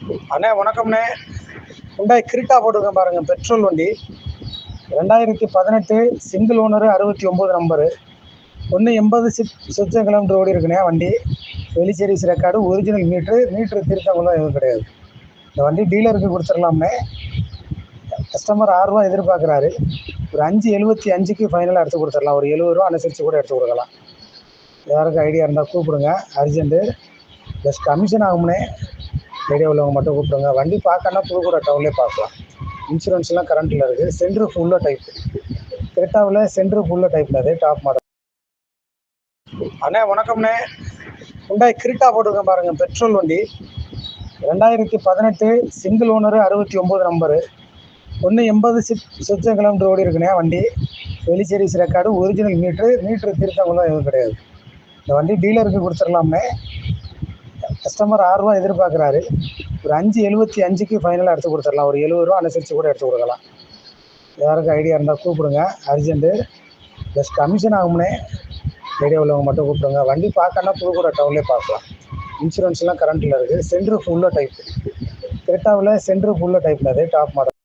அண்ணே வணக்கம்ண்ணே. Hyundai criteria போட்டிருக்கேன் பாருங்க, பெட்ரோல் வண்டி. 2018 சிங்கிள் ஓனரு, 69 நம்பரு, 180 சொச்ச கிலோமீட்டர் ஓடி இருக்குண்ணே வண்டி. வெளி சர்வீஸ் ரெக்கார்டு, ஒரிஜினல் மீட்ரு திருத்தங்களும் எதுவும் கிடையாது. இந்த வண்டி டீலருக்கு கொடுத்துடலாம்ண்ணே. கஸ்டமர் 6 ரூபா எதிர்பார்க்குறாரு. ஒரு 5.75க்கு ஃபைனலாக எடுத்து கொடுத்துடலாம். ஒரு 70 ரூபா அனுசரித்து கூட எடுத்து கொடுக்கலாம். யாருக்கும் ஐடியா இருந்தால் கூப்பிடுங்க, அர்ஜென்ட்டு. ப்ளஸ் கமிஷன் ஆகும்னே. ஐடியா உள்ளவங்க மட்டும் கூப்பிடுங்க. வண்டி பார்க்கணுன்னா புதுக்கூட டவுன்லேயே பார்க்கலாம். இன்சூரன்ஸ்லாம் கரண்ட்டில் இருக்குது. சென்ட்ரு ஃபுல்லாக டைப். கிரெட்டாவில் சென்ட்ரு ஃபுல்லாக டைப்பில் அது டாப் மாடல். அண்ணே வணக்கம்ண்ணே. ஹுண்டாய் கிரிட்டா போட்டிருக்கேன் பாருங்க, பெட்ரோல் வண்டி. 2018 சிங்கிள் ஓனரு, 69 நம்பரு, 180 சொச்ச கிலோமீட்டர் ஓடி இருக்குண்ணே வண்டி. வெளி சர்வீஸ் ரெக்கார்டு, ஒரிஜினல் மீட்ரு திருத்தங்களும் எதுவும் கிடையாது. இந்த வண்டி டீலருக்கு கொடுத்துடலாம்ண்ணே. கஸ்டமர் 6 ரூபா எதிர்பார்க்குறாரு. ஒரு 5.75க்கு ஃபைனலாக எடுத்து கொடுத்துடலாம். ஒரு 70 ரூபா அனுசரித்து கூட எடுத்து கொடுக்கலாம். யாருக்கும் ஐடியா இருந்தால் கூப்பிடுங்க, அர்ஜென்ட்டு. ப்ளஸ் கமிஷன் ஆகும்னே. ஐடியா உள்ளவங்க மட்டும் கூப்பிடுங்க. வண்டி பார்க்கணுன்னா புதுக்கூட டவுன்லேயே பார்க்கலாம். இன்சூரன்ஸ்லாம் கரண்ட்டில் இருக்குது. சென்ட்ரு ஃபுல்லாக டைப். கிரெட்டாவில் சென்ட்ரு ஃபுல்லாக டைப்பில் அது டாப் மாடல்.